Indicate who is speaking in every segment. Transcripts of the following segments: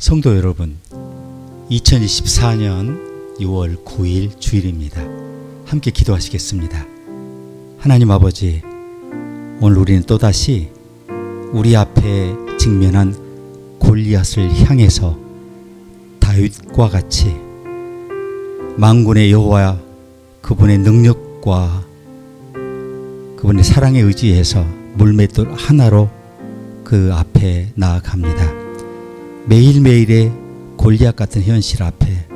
Speaker 1: 성도 여러분, 2024년 6월 9일 주일입니다. 함께 기도하시겠습니다. 하나님 아버지, 오늘 우리는 또다시 우리 앞에 직면한 골리앗을 향해서 다윗과 같이 만군의 여호와 그분의 능력과 그분의 사랑에 의지해서 물맷돌 하나로 그 앞에 나아갑니다. 매일매일의 골리앗 같은 현실 앞에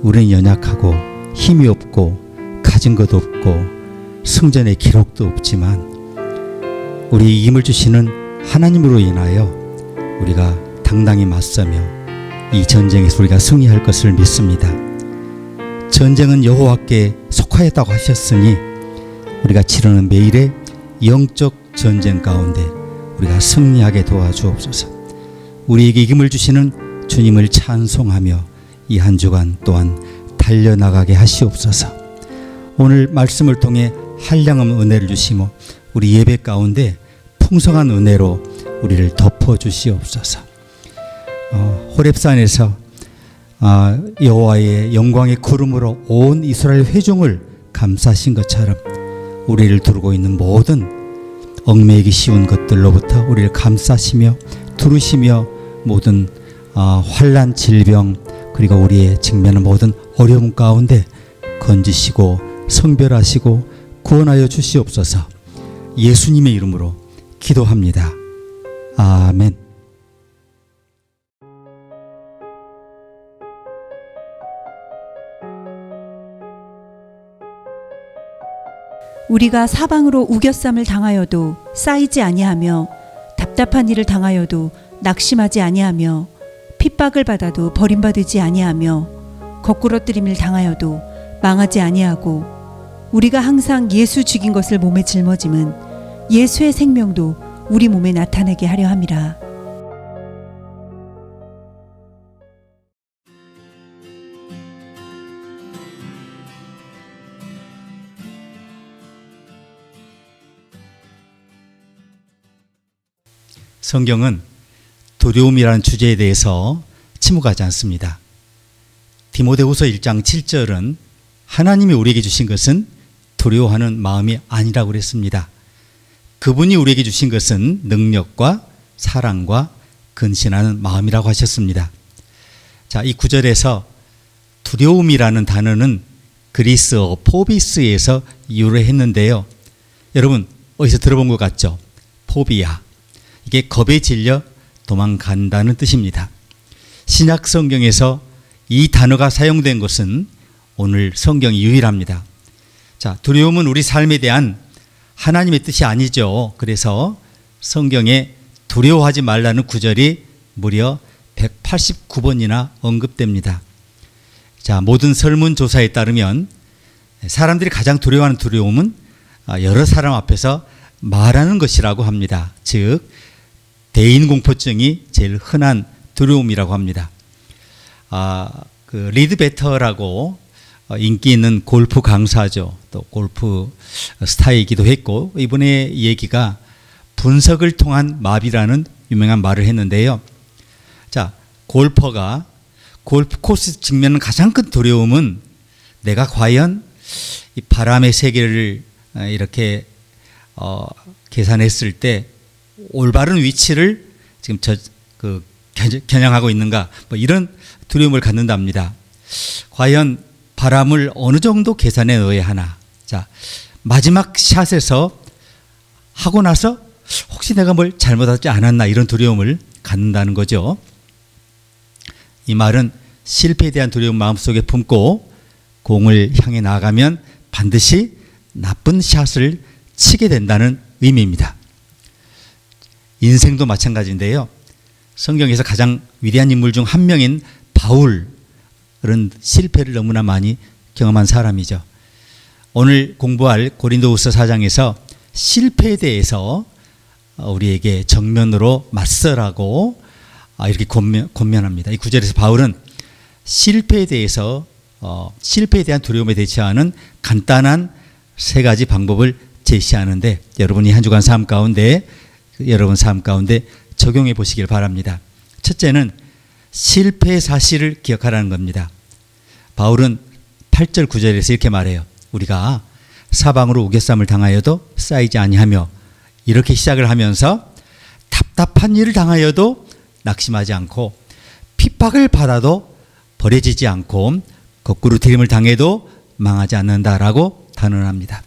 Speaker 1: 우리는 연약하고 힘이 없고 가진 것 없고 승전의 기록도 없지만 우리 힘을 주시는 하나님으로 인하여 우리가 당당히 맞서며 이 전쟁에서 우리가 승리할 것을 믿습니다. 전쟁은 여호와께 속하였다고 하셨으니 우리가 치르는 매일의 영적 전쟁 가운데 우리가 승리하게 도와주옵소서. 우리에게 힘을 주시는 주님을 찬송하며 이 한 주간 또한 달려나가게 하시옵소서. 오늘 말씀을 통해 한량한 은혜를 주시며 우리 예배 가운데 풍성한 은혜로 우리를 덮어주시옵소서. 호렙산에서 여호와의 영광의 구름으로 온 이스라엘 회중을 감싸신 것처럼 우리를 두르고 있는 모든 얽매이기 쉬운 것들로부터 우리를 감싸시며 두르시며 모든 환난, 질병 그리고 우리의 직면한 모든 어려움 가운데 건지시고 성별하시고 구원하여 주시옵소서. 예수님의 이름으로 기도합니다. 아멘.
Speaker 2: 우리가 사방으로 우겨쌈을 당하여도 쌓이지 아니하며 답답한 일을 당하여도 낙심하지 아니하며 핍박을 받아도 버림받지 아니하며 거꾸러뜨림을 당하여도 망하지 아니하고 우리가 항상 예수 죽인 것을 몸에 짊어짐은 예수의 생명도 우리 몸에 나타내게 하려 함이라.
Speaker 1: 성경은 두려움이라는 주제에 대해서 침묵하지 않습니다. 디모데후서 1장 7절은 하나님이 우리에게 주신 것은 두려워하는 마음이 아니라고 그랬습니다. 그분이 우리에게 주신 것은 능력과 사랑과 근신하는 마음이라고 하셨습니다. 자, 이 구절에서 두려움이라는 단어는 그리스어 포비스에서 유래했는데요. 여러분 어디서 들어본 것 같죠? 포비아. 이게 겁에 질려 도망간다는 뜻입니다. 신약 성경에서 이 단어가 사용된 것은 오늘 성경이 유일합니다. 자, 두려움은 우리 삶에 대한 하나님의 뜻이 아니죠. 그래서 성경에 두려워하지 말라는 구절이 무려 189번이나 언급됩니다. 자, 모든 설문조사에 따르면 사람들이 가장 두려워하는 두려움은 여러 사람 앞에서 말하는 것이라고 합니다. 즉 대인공포증이 제일 흔한 두려움이라고 합니다. 그 리드 베터라고 인기 있는 골프 강사죠. 또 골프 스타이기도 했고 이분의 얘기가 분석을 통한 마비라는 유명한 말을 했는데요. 자, 골퍼가 골프 코스 직면한 가장 큰 두려움은 내가 과연 이 바람의 세계를 이렇게 계산했을 때 올바른 위치를 지금 겨냥하고 있는가, 뭐 이런 두려움을 갖는답니다. 과연 바람을 어느 정도 계산해 넣어야 하나. 자, 마지막 샷에서 하고 나서 혹시 내가 뭘 잘못하지 않았나 이런 두려움을 갖는다는 거죠. 이 말은 실패에 대한 두려움 마음속에 품고 공을 향해 나아가면 반드시 나쁜 샷을 치게 된다는 의미입니다. 인생도 마찬가지인데요. 성경에서 가장 위대한 인물 중 한 명인 바울은 실패를 너무나 많이 경험한 사람이죠. 오늘 공부할 고린도후서 4장에서 실패에 대해서 우리에게 정면으로 맞서라고 이렇게 권면합니다. 이 구절에서 바울은 실패에 대해서 실패에 대한 두려움에 대처하는 간단한 세 가지 방법을 제시하는데 여러분이 한 주간 삶 가운데 적용해 보시길 바랍니다. 첫째는 실패의 사실을 기억하라는 겁니다. 바울은 8절 9절에서 이렇게 말해요. 우리가 사방으로 우겨쌈을 당하여도 쌓이지 아니하며, 이렇게 시작을 하면서 답답한 일을 당하여도 낙심하지 않고, 핍박을 받아도 버려지지 않고, 거꾸로 들임을 당해도 망하지 않는다라고 단언합니다.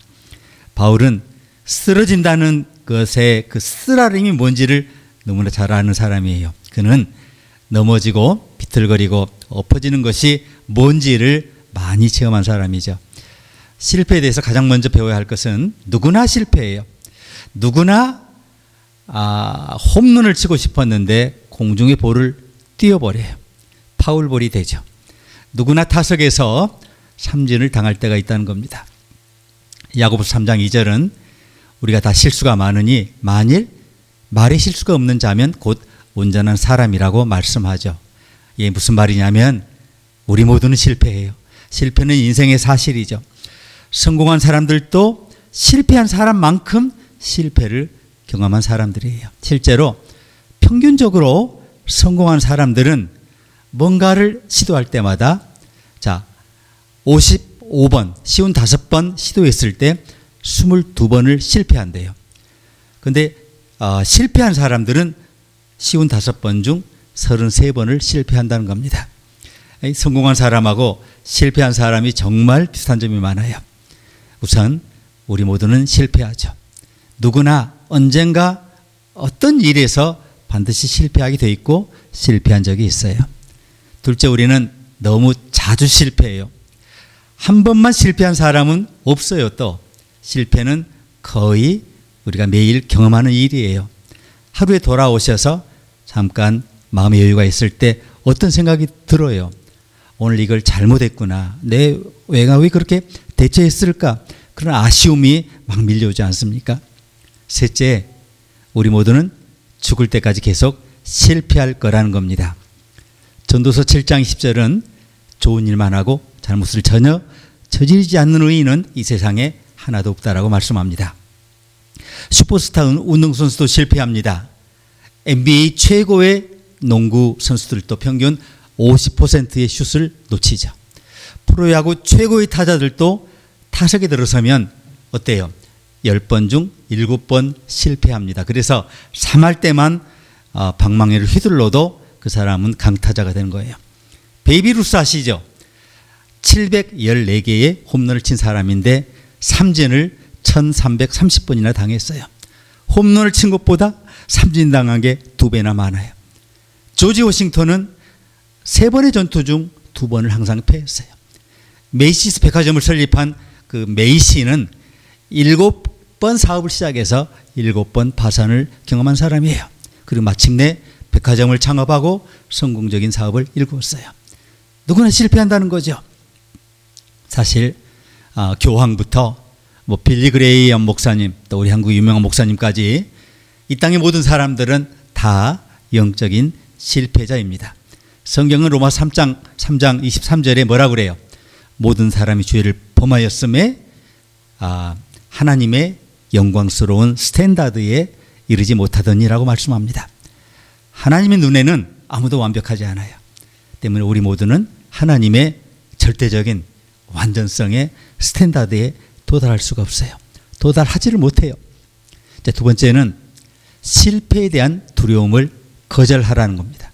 Speaker 1: 바울은 쓰러진다는 것의 그 쓰라림이 뭔지를 너무나 잘 아는 사람이에요. 그는 넘어지고 비틀거리고 엎어지는 것이 뭔지를 많이 체험한 사람이죠. 실패에 대해서 가장 먼저 배워야 할 것은 누구나 실패해요. 누구나 홈런을 치고 싶었는데 공중에 볼을 띄워버려요. 파울볼이 되죠. 누구나 타석에서 삼진을 당할 때가 있다는 겁니다. 야고보서 3장 2절은 우리가 다 실수가 많으니 만일 말에 실수가 없는 자면 곧 온전한 사람이라고 말씀하죠. 이게 무슨 말이냐면 우리 모두는 실패해요. 실패는 인생의 사실이죠. 성공한 사람들도 실패한 사람만큼 실패를 경험한 사람들이에요. 실제로 평균적으로 성공한 사람들은 뭔가를 시도할 때마다 55번, 55번 시도했을 때 22번을 실패한대요. 근데 실패한 사람들은 55번 중 33번을 실패한다는 겁니다. 성공한 사람하고 실패한 사람이 정말 비슷한 점이 많아요. 우선 우리 모두는 실패하죠. 누구나 언젠가 어떤 일에서 반드시 실패하게 돼 있고 실패한 적이 있어요. 둘째, 우리는 너무 자주 실패해요. 한 번만 실패한 사람은 없어요. 또 실패는 거의 우리가 매일 경험하는 일이에요. 하루에 돌아오셔서 잠깐 마음의 여유가 있을 때 어떤 생각이 들어요. 오늘 이걸 잘못했구나. 내가 왜 그렇게 대처했을까? 그런 아쉬움이 막 밀려오지 않습니까? 셋째, 우리 모두는 죽을 때까지 계속 실패할 거라는 겁니다. 전도서 7장 10절은 좋은 일만 하고 잘못을 전혀 저지르지 않는 의인은 이 세상에 하나도 없다라고 말씀합니다. 슈퍼스타 운동선수도 실패합니다. NBA 최고의 농구 선수들도 평균 50%의 슛을 놓치죠. 프로야구 최고의 타자들도 타석에 들어서면 어때요? 10번 중 7번 실패합니다. 그래서 3할 때만 방망이를 휘둘러도 그 사람은 강타자가 되는 거예요. 베이비 루스 아시죠? 714개의 홈런을 친 사람인데 삼진을 1330번이나 당했어요. 홈런을 친 것보다 삼진 당한 게 2배나 많아요. 조지 워싱턴은 3번의 전투 중 2번을 항상 패했어요. 메이시스 백화점을 설립한 그 메이시는 7번 사업을 시작해서 7번 파산을 경험한 사람이에요. 그리고 마침내 백화점을 창업하고 성공적인 사업을 일구었어요. 누구나 실패한다는 거죠. 사실 교황부터 빌리 그레이엄 목사님, 또 우리 한국 유명한 목사님까지 이 땅의 모든 사람들은 다 영적인 실패자입니다. 성경은 로마 3장 23절에 뭐라 그래요? 모든 사람이 죄를 범하였음에 하나님의 영광스러운 스탠다드에 이르지 못하더니라고 말씀합니다. 하나님의 눈에는 아무도 완벽하지 않아요. 때문에 우리 모두는 하나님의 절대적인 완전성의 스탠다드에 도달할 수가 없어요. 도달하지를 못해요. 두 번째는 실패에 대한 두려움을 거절하라는 겁니다.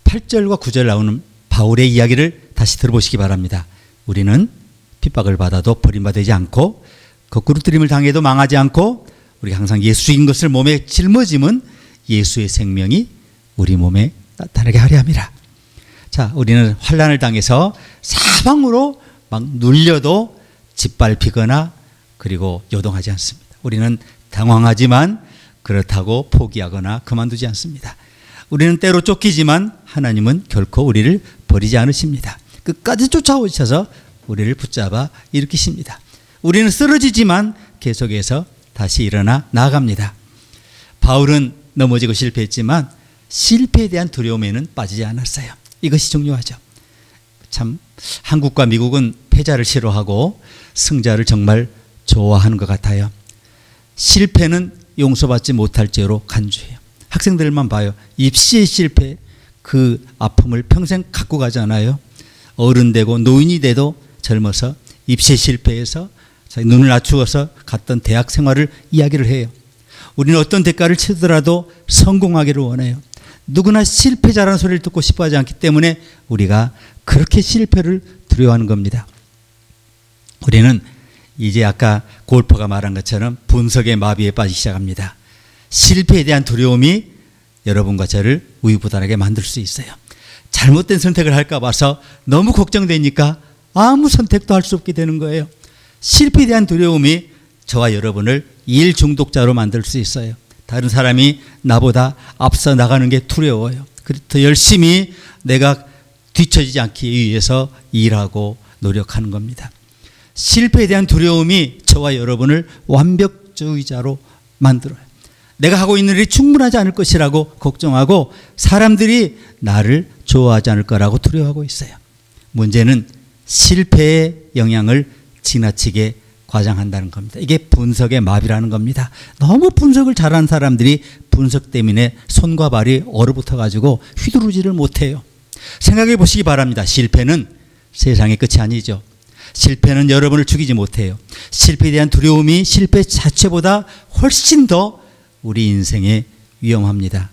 Speaker 1: 8절과 9절 나오는 바울의 이야기를 다시 들어보시기 바랍니다. 우리는 핍박을 받아도 버림받지 않고 거꾸로 들임을 당해도 망하지 않고 우리가 항상 예수인 것을 몸에 짊어짐은 예수의 생명이 우리 몸에 나타나게 하려 함이라. 우리는 환난을 당해서 사방으로 막 눌려도 짓밟히거나 그리고 요동하지 않습니다. 우리는 당황하지만 그렇다고 포기하거나 그만두지 않습니다. 우리는 때로 쫓기지만 하나님은 결코 우리를 버리지 않으십니다. 끝까지 쫓아오셔서 우리를 붙잡아 일으키십니다. 우리는 쓰러지지만 계속해서 다시 일어나 나아갑니다. 바울은 넘어지고 실패했지만 실패에 대한 두려움에는 빠지지 않았어요. 이것이 중요하죠. 참 한국과 미국은 패자를 싫어하고 승자를 정말 좋아하는 것 같아요. 실패는 용서받지 못할 죄로 간주해요. 학생들만 봐요. 입시의 실패, 그 아픔을 평생 갖고 가잖아요. 어른 되고 노인이 돼도 젊어서 입시 실패해서 눈을 낮추어서 갔던 대학 생활을 이야기를 해요. 우리는 어떤 대가를 치더라도 성공하기를 원해요. 누구나 실패자라는 소리를 듣고 싶어 하지 않기 때문에 우리가 그렇게 실패를 두려워하는 겁니다. 우리는 이제 아까 골퍼가 말한 것처럼 분석의 마비에 빠지기 시작합니다. 실패에 대한 두려움이 여러분과 저를 우유부단하게 만들 수 있어요. 잘못된 선택을 할까 봐서 너무 걱정되니까 아무 선택도 할 수 없게 되는 거예요. 실패에 대한 두려움이 저와 여러분을 일 중독자로 만들 수 있어요. 다른 사람이 나보다 앞서 나가는 게 두려워요. 그래서 더 열심히 내가 뒤처지지 않기 위해서 일하고 노력하는 겁니다. 실패에 대한 두려움이 저와 여러분을 완벽주의자로 만들어요. 내가 하고 있는 일이 충분하지 않을 것이라고 걱정하고 사람들이 나를 좋아하지 않을 거라고 두려워하고 있어요. 문제는 실패의 영향을 지나치게 과장한다는 겁니다. 이게 분석의 마비라는 겁니다. 너무 분석을 잘하는 사람들이 분석 때문에 손과 발이 얼어붙어 가지고 휘두르지를 못해요. 생각해 보시기 바랍니다. 실패는 세상의 끝이 아니죠. 실패는 여러분을 죽이지 못해요. 실패에 대한 두려움이 실패 자체보다 훨씬 더 우리 인생에 위험합니다.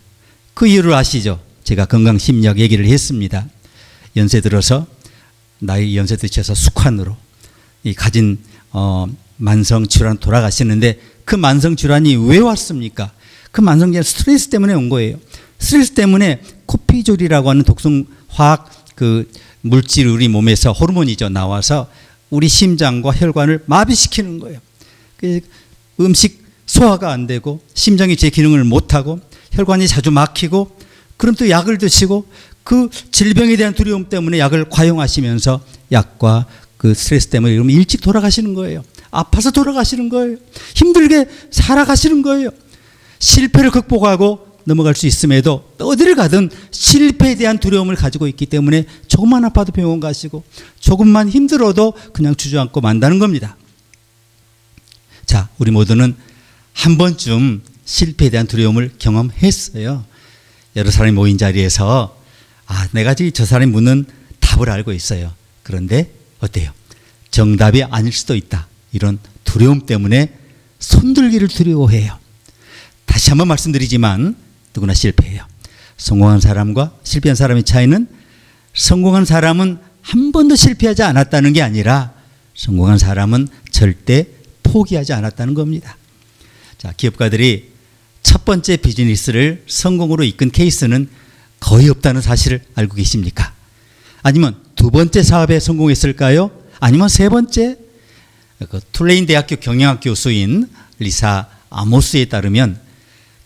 Speaker 1: 그 이유를 아시죠? 제가 건강심리학 얘기를 했습니다. 연세 들어서 나이 연세 드셔서 숙환으로 이 가진 만성 질환 돌아가시는데 그 만성 질환이 왜 왔습니까? 그 만성 질환 스트레스 때문에 온 거예요. 스트레스 때문에 코피졸이라고 하는 독성 화학 그 물질 우리 몸에서 호르몬이죠 나와서 우리 심장과 혈관을 마비시키는 거예요. 음식 소화가 안 되고 심장이 제 기능을 못하고 혈관이 자주 막히고 그럼 또 약을 드시고 그 질병에 대한 두려움 때문에 약을 과용하시면서 약과 그 스트레스 때문에 이러면 일찍 돌아가시는 거예요. 아파서 돌아가시는 거예요. 힘들게 살아가시는 거예요. 실패를 극복하고 넘어갈 수 있음에도 어디를 가든 실패에 대한 두려움을 가지고 있기 때문에 조금만 아파도 병원 가시고 조금만 힘들어도 그냥 주저앉고 만다는 겁니다. 자, 우리 모두는 한 번쯤 실패에 대한 두려움을 경험했어요. 여러 사람이 모인 자리에서 내가 저 사람이 묻는 답을 알고 있어요. 그런데 어때요? 정답이 아닐 수도 있다. 이런 두려움 때문에 손들기를 두려워해요. 다시 한번 말씀드리지만 누구나 실패해요. 성공한 사람과 실패한 사람의 차이는 성공한 사람은 한 번도 실패하지 않았다는 게 아니라 성공한 사람은 절대 포기하지 않았다는 겁니다. 자, 기업가들이 첫 번째 비즈니스를 성공으로 이끈 케이스는 거의 없다는 사실을 알고 계십니까? 아니면 두 번째 사업에 성공했을까요? 아니면 세 번째? 툴레인 대학교 경영학 교수인 리사 아모스에 따르면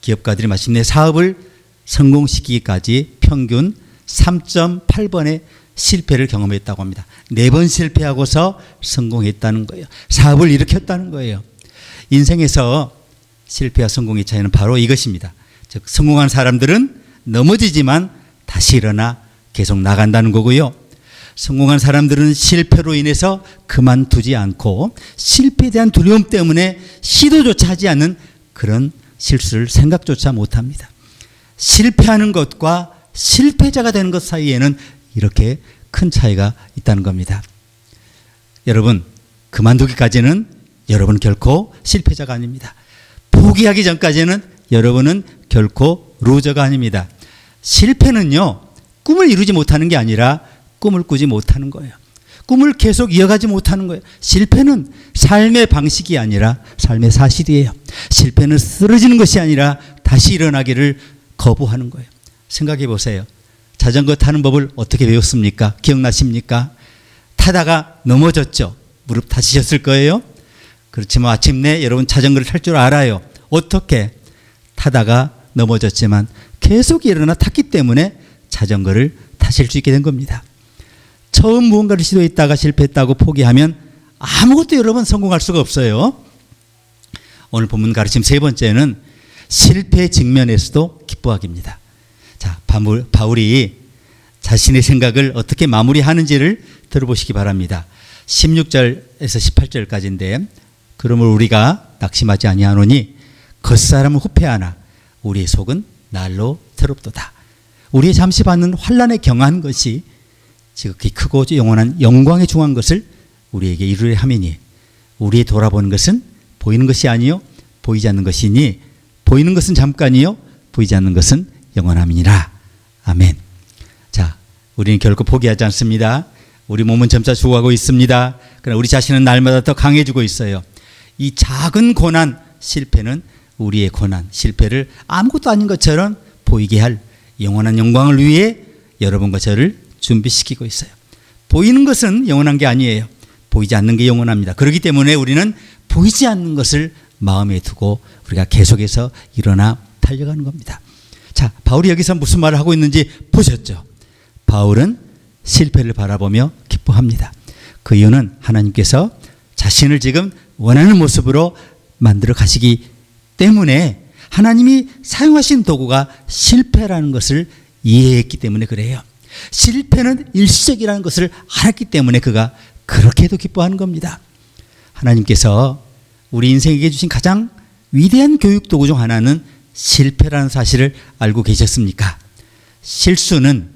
Speaker 1: 기업가들이 마침내 사업을 성공시키기까지 평균 3.8번의 실패를 경험했다고 합니다. 4번 실패하고서 성공했다는 거예요. 사업을 일으켰다는 거예요. 인생에서 실패와 성공의 차이는 바로 이것입니다. 즉 성공한 사람들은 넘어지지만 다시 일어나 계속 나간다는 거고요. 성공한 사람들은 실패로 인해서 그만두지 않고 실패에 대한 두려움 때문에 시도조차 하지 않는 그런 실수를 생각조차 못합니다. 실패하는 것과 실패자가 되는 것 사이에는 이렇게 큰 차이가 있다는 겁니다. 여러분, 그만두기까지는 여러분 결코 실패자가 아닙니다. 포기하기 전까지는 여러분은 결코 루저가 아닙니다. 실패는요, 꿈을 이루지 못하는 게 아니라 꿈을 꾸지 못하는 거예요. 꿈을 계속 이어가지 못하는 거예요. 실패는 삶의 방식이 아니라 삶의 사실이에요. 실패는 쓰러지는 것이 아니라 다시 일어나기를 거부하는 거예요. 생각해 보세요. 자전거 타는 법을 어떻게 배웠습니까? 기억나십니까? 타다가 넘어졌죠. 무릎 다치셨을 거예요. 그렇지만 마침내 여러분 자전거를 탈 줄 알아요. 어떻게? 타다가 넘어졌지만 계속 일어나 탔기 때문에 자전거를 타실 수 있게 된 겁니다. 처음 무언가를 시도했다가 실패했다고 포기하면 아무것도 여러분 성공할 수가 없어요. 오늘 본문 가르침 세 번째는 실패 직면에서도 기뻐하기입니다. 자, 바울이 자신의 생각을 어떻게 마무리하는지를 들어보시기 바랍니다. 16절에서 18절까지인데 그러므로 우리가 낙심하지 아니하노니 겉사람은 후패하나 우리의 속은 날로 새롭도다. 우리의 잠시 받는 환난에 경한 것이 지극히 크고 영원한 영광에 중한 것을 우리에게 이루려 함이니 우리의 돌아보는 것은 보이는 것이 아니요 보이지 않는 것이니 보이는 것은 잠깐이요 보이지 않는 것은 영원함이니라. 아멘. 자, 우리는 결코 포기하지 않습니다. 우리 몸은 점차 죽어가고 있습니다. 그러나 우리 자신은 날마다 더 강해지고 있어요. 이 작은 고난, 실패는 우리의 고난, 실패를 아무것도 아닌 것처럼 보이게 할 영원한 영광을 위해 여러분과 저를 준비시키고 있어요. 보이는 것은 영원한 게 아니에요. 보이지 않는 게 영원합니다. 그렇기 때문에 우리는 보이지 않는 것을 마음에 두고 우리가 계속해서 일어나 달려가는 겁니다. 자, 바울이 여기서 무슨 말을 하고 있는지 보셨죠? 바울은 실패를 바라보며 기뻐합니다. 그 이유는 하나님께서 자신을 지금 원하는 모습으로 만들어 가시기 때문에 하나님이 사용하신 도구가 실패라는 것을 이해했기 때문에 그래요. 실패는 일시적이라는 것을 알았기 때문에 그가 그렇게도 기뻐하는 겁니다. 하나님께서 우리 인생에게 주신 가장 위대한 교육 도구 중 하나는 실패라는 사실을 알고 계셨습니까? 실수는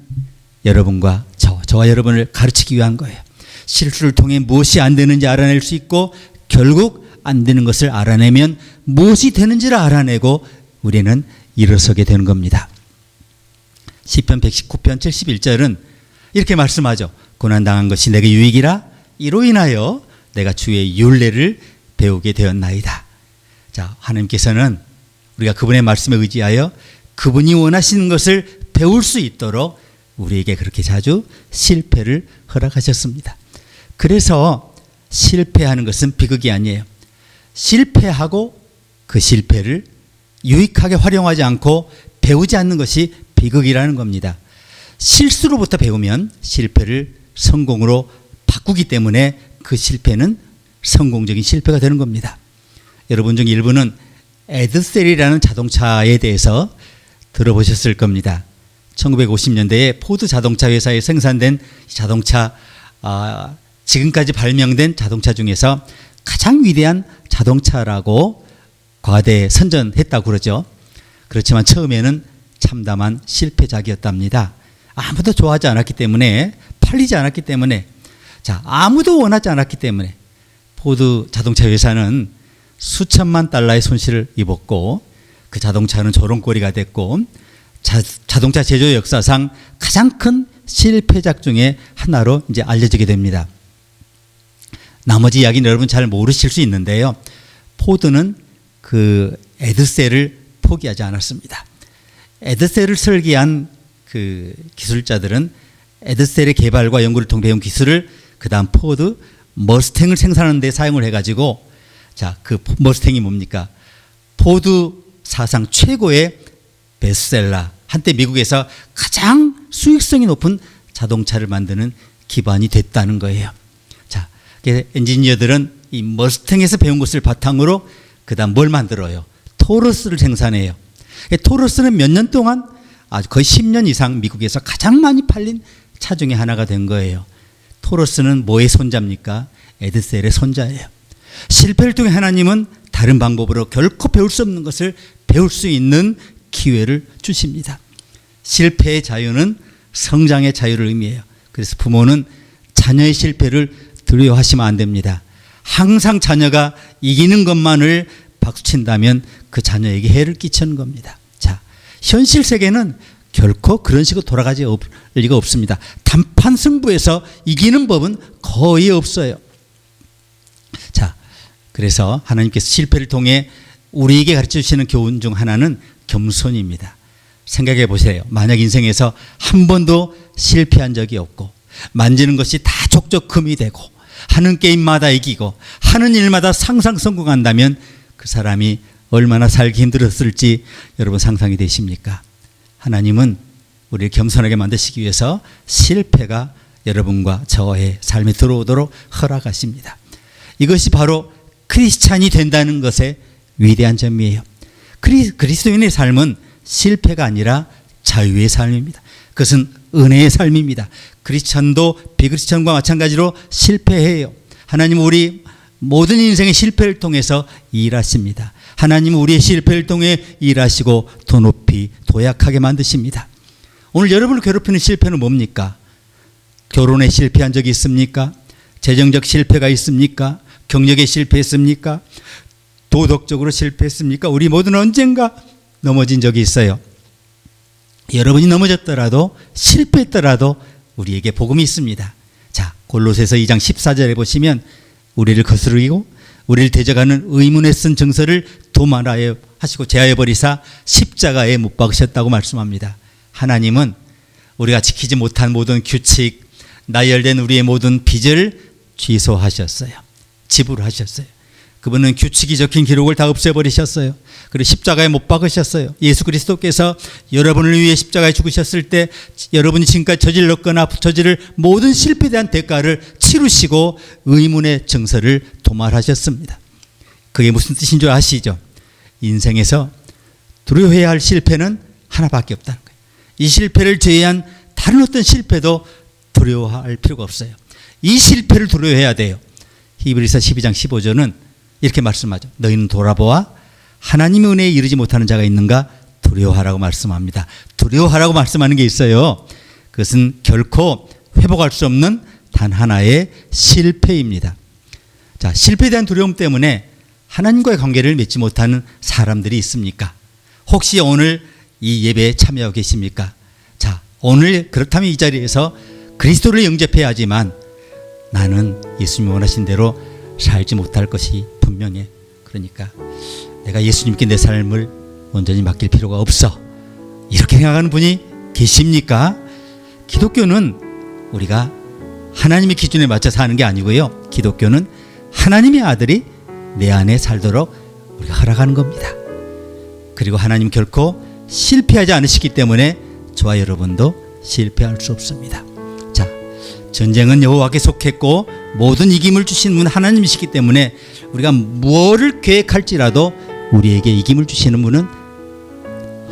Speaker 1: 여러분과 저와 여러분을 가르치기 위한 거예요. 실수를 통해 무엇이 안 되는지 알아낼 수 있고 결국 안 되는 것을 알아내면 무엇이 되는지를 알아내고 우리는 일어서게 되는 겁니다. 시편 119편 71절은 이렇게 말씀하죠. 고난당한 것이 내게 유익이라 이로 인하여 내가 주의 율례를 배우게 되었나이다. 자, 하나님께서는 우리가 그분의 말씀에 의지하여 그분이 원하시는 것을 배울 수 있도록 우리에게 그렇게 자주 실패를 허락하셨습니다. 그래서 실패하는 것은 비극이 아니에요. 실패하고 그 실패를 유익하게 활용하지 않고 배우지 않는 것이 비극이라는 겁니다. 실수로부터 배우면 실패를 성공으로 바꾸기 때문에 그 실패는 성공적인 실패가 되는 겁니다. 여러분 중 일부는 에드셀이라는 자동차에 대해서 들어보셨을 겁니다. 1950년대에 포드 자동차 회사에 생산된 자동차, 지금까지 발명된 자동차 중에서 가장 위대한 자동차라고 과대 선전했다고 그러죠. 그렇지만 처음에는 참담한 실패작이었답니다. 아무도 좋아하지 않았기 때문에, 팔리지 않았기 때문에, 자, 아무도 원하지 않았기 때문에 포드 자동차 회사는 수천만 달러의 손실을 입었고 그 자동차는 조롱거리가 됐고 자동차 제조 역사상 가장 큰 실패작 중에 하나로 이제 알려지게 됩니다. 나머지 이야기는 여러분 잘 모르실 수 있는데요. 포드는 그 에드셀을 포기하지 않았습니다. 에드셀을 설계한 그 기술자들은 에드셀의 개발과 연구를 통해 배운 기술을 그 다음 포드 머스탱을 생산하는 데 사용을 해가지고 자, 그 머스탱이 뭡니까? 포드 사상 최고의 베스트셀러, 한때 미국에서 가장 수익성이 높은 자동차를 만드는 기반이 됐다는 거예요. 자, 엔지니어들은 이 머스탱에서 배운 것을 바탕으로 그 다음 뭘 만들어요? 토러스를 생산해요. 토러스는 몇 년 동안 아주 거의 10년 이상 미국에서 가장 많이 팔린 차 중에 하나가 된 거예요. 토러스는 뭐의 손자입니까? 에드셀의 손자예요. 실패를 통해 하나님은 다른 방법으로 결코 배울 수 없는 것을 배울 수 있는 기회를 주십니다. 실패의 자유는 성장의 자유를 의미해요. 그래서 부모는 자녀의 실패를 두려워하시면 안 됩니다. 항상 자녀가 이기는 것만을 박수친다면 그 자녀에게 해를 끼치는 겁니다. 자, 현실 세계는 결코 그런 식으로 돌아가지 리가 없습니다. 단판 승부에서 이기는 법은 거의 없어요. 자, 그래서 하나님께서 실패를 통해 우리에게 가르쳐 주시는 교훈 중 하나는 겸손입니다. 생각해 보세요. 만약 인생에서 한 번도 실패한 적이 없고 만지는 것이 다 족저금이 되고 하는 게임마다 이기고 하는 일마다 상상 성공한다면 그 사람이 얼마나 살기 힘들었을지 여러분 상상이 되십니까? 하나님은 우리를 겸손하게 만드시기 위해서 실패가 여러분과 저의 삶에 들어오도록 허락하십니다. 이것이 바로 크리스찬이 된다는 것의 위대한 점이에요. 그리스도인의 삶은 실패가 아니라 자유의 삶입니다. 그것은 은혜의 삶입니다. 크리스찬도 비크리스찬과 마찬가지로 실패해요. 하나님은 우리 모든 인생의 실패를 통해서 일하십니다. 하나님은 우리의 실패를 통해 일하시고 더 높이 도약하게 만드십니다. 오늘 여러분을 괴롭히는 실패는 뭡니까? 결혼에 실패한 적이 있습니까? 재정적 실패가 있습니까? 경력에 실패했습니까? 도덕적으로 실패했습니까? 우리 모두는 언젠가 넘어진 적이 있어요. 여러분이 넘어졌더라도 실패했더라도 우리에게 복음이 있습니다. 자, 골로새서 2장 14절에 보시면 우리를 거스르고 우리를 대적하는 의문에 쓴 정서를 도말하여 하시고 제하여 버리사 십자가에 못 박으셨다고 말씀합니다. 하나님은 우리가 지키지 못한 모든 규칙, 나열된 우리의 모든 빚을 취소하셨어요. 지불하셨어요. 그분은 규칙이 적힌 기록을 다 없애버리셨어요. 그리고 십자가에 못 박으셨어요. 예수 그리스도께서 여러분을 위해 십자가에 죽으셨을 때 여러분이 지금까지 저질렀거나 저지를 모든 실패에 대한 대가를 치르시고 의문의 정서를 도말하셨습니다. 그게 무슨 뜻인 줄 아시죠? 인생에서 두려워해야 할 실패는 하나밖에 없다는 거예요. 이 실패를 제외한 다른 어떤 실패도 두려워할 필요가 없어요. 이 실패를 두려워해야 돼요. 히브리서 12장 15절은 이렇게 말씀하죠. 너희는 돌아보아 하나님의 은혜에 이르지 못하는 자가 있는가 두려워하라고 말씀합니다. 두려워하라고 말씀하는 게 있어요. 그것은 결코 회복할 수 없는 단 하나의 실패입니다. 자, 실패에 대한 두려움 때문에 하나님과의 관계를 맺지 못하는 사람들이 있습니까? 혹시 오늘 이 예배에 참여하고 계십니까? 자, 오늘 그렇다면 이 자리에서 그리스도를 영접해야 하지만 나는 예수님이 원하신 대로 살지 못할 것이 분명해. 그러니까 내가 예수님께 내 삶을 온전히 맡길 필요가 없어. 이렇게 생각하는 분이 계십니까? 기독교는 우리가 하나님의 기준에 맞춰 사는 게 아니고요. 기독교는 하나님의 아들이 내 안에 살도록 우리가 허락하는 겁니다. 그리고 하나님 결코 실패하지 않으시기 때문에 저와 여러분도 실패할 수 없습니다. 자, 전쟁은 여호와께 속했고 모든 이김을 주신 분 하나님이시기 때문에 우리가 무엇을 계획할지라도 우리에게 이김을 주시는 분은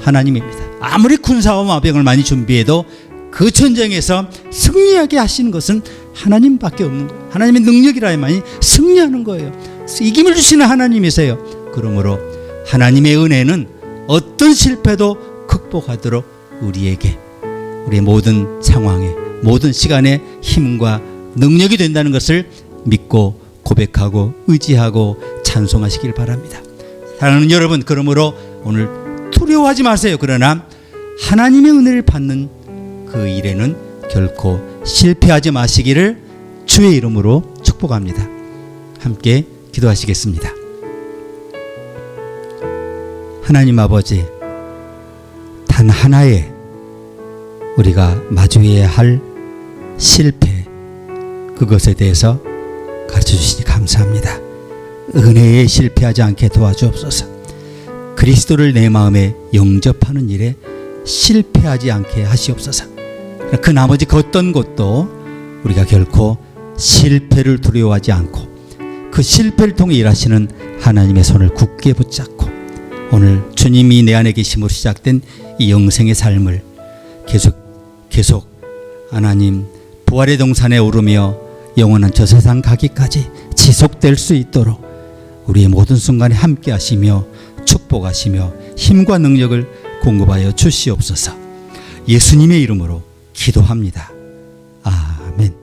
Speaker 1: 하나님입니다. 아무리 군사와 마병을 많이 준비해도 그 전쟁에서 승리하게 하시는 것은 하나님밖에 없는 거예요. 하나님의 능력이라야만이 승리하는 거예요. 이김을 주시는 하나님이세요. 그러므로 하나님의 은혜는 어떤 실패도 극복하도록 우리에게 우리의 모든 상황에 모든 시간에 힘과 능력이 된다는 것을 믿고 고백하고 의지하고 찬송하시길 바랍니다. 사랑하는 여러분, 그러므로 오늘 두려워하지 마세요. 그러나 하나님의 은혜를 받는 그 일에는 결코 실패하지 마시기를 주의 이름으로 축복합니다. 함께 기도하시겠습니다. 하나님 아버지, 단 하나의 우리가 마주해야 할 실패, 그것에 대해서 가르쳐 주시니 감사합니다. 은혜에 실패하지 않게 도와주옵소서. 그리스도를 내 마음에 영접하는 일에 실패하지 않게 하시옵소서. 그 나머지 그 어떤 것도 우리가 결코 실패를 두려워하지 않고 그 실패를 통해 일하시는 하나님의 손을 굳게 붙잡고 오늘 주님이 내 안에 계심으로 시작된 이 영생의 삶을 계속 하나님 부활의 동산에 오르며 영원한 저 세상 가기까지 지속될 수 있도록 우리의 모든 순간에 함께 하시며 축복하시며 힘과 능력을 공급하여 주시옵소서. 예수님의 이름으로 기도합니다. 아멘.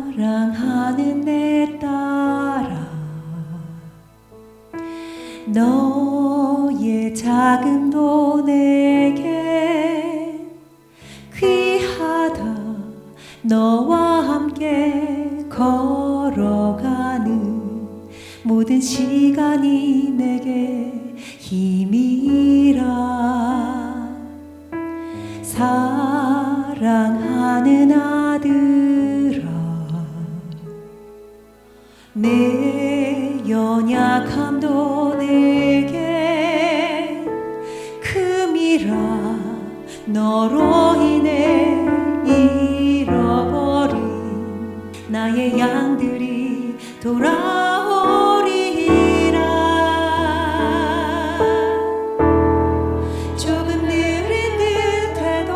Speaker 2: 사랑하는 내 딸아, 너의 자금도 내게 귀하다. 너와 함께 걸어가는 모든 시간이 내게 힘이라. 사랑하는 아들아, 내 연약함도 내게 금이라. 너로 인해 잃어버린 나의 양들이 돌아오리라. 조금 느린 듯해도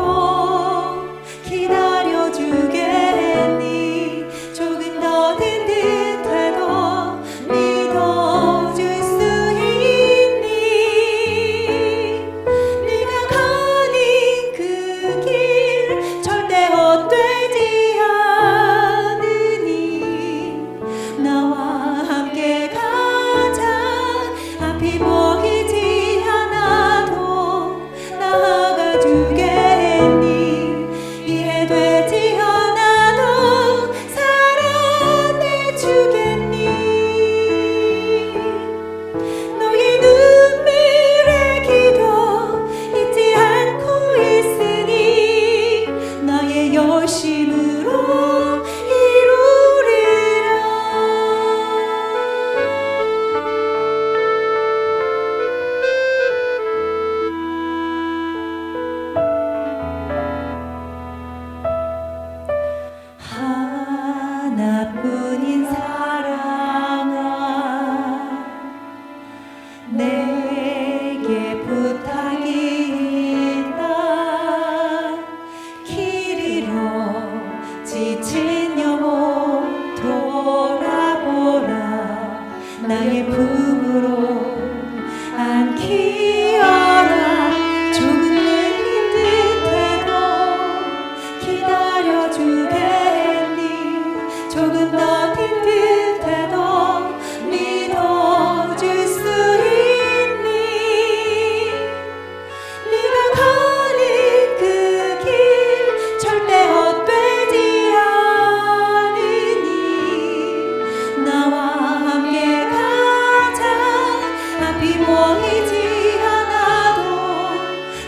Speaker 2: 너의 품으로 안기어라. 조금 내린 듯해도 기다려주겠니. 조금 더딘 듯해도 믿어줄 수 있니. 네가 가는 그 길 절대 헛되지 않으니. 나와 함께 가자. 앞이 보이지 않아도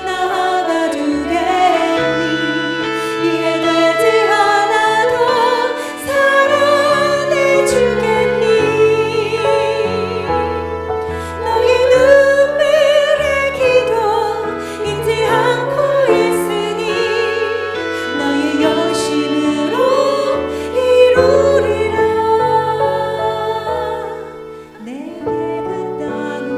Speaker 2: 나아가주겠니. 이해되지 않아도 사랑해주겠니. 너의 눈물의 기도 잊지 않고 있으니. 너의 열심으로 이루리라. 내게 그 땅을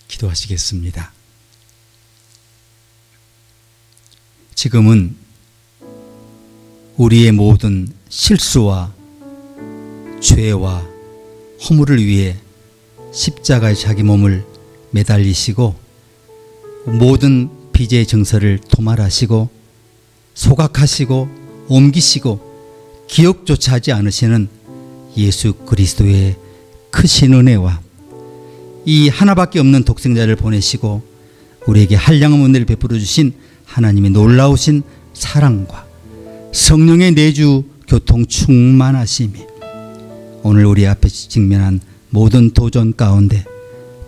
Speaker 1: 기도하시겠습니다. 지금은 우리의 모든 실수와 죄와 허물을 위해 십자가에 자기 몸을 매달리시고 모든 빚의 정서를 도말하시고 소각하시고 옮기시고 기억조차 하지 않으시는 예수 그리스도의 크신 은혜와 이 하나밖에 없는 독생자를 보내시고 우리에게 한량한 은혜를 베풀어 주신 하나님의 놀라우신 사랑과 성령의 내주 교통 충만하심이 오늘 우리 앞에 직면한 모든 도전 가운데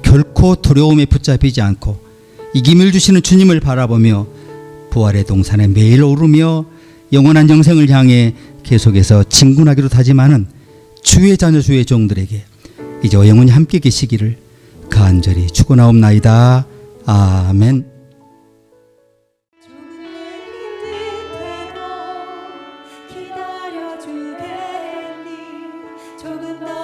Speaker 1: 결코 두려움에 붙잡히지 않고 이김을 주시는 주님을 바라보며 부활의 동산에 매일 오르며 영원한 영생을 향해 계속해서 진군하기로 다짐하는 주의 자녀 주의 종들에게 이제와 영원히 함께 계시기를 간절히 축원하옵나이다. 아멘.
Speaker 2: 조금 내린 듯해도 기다려주겠니. 조금 더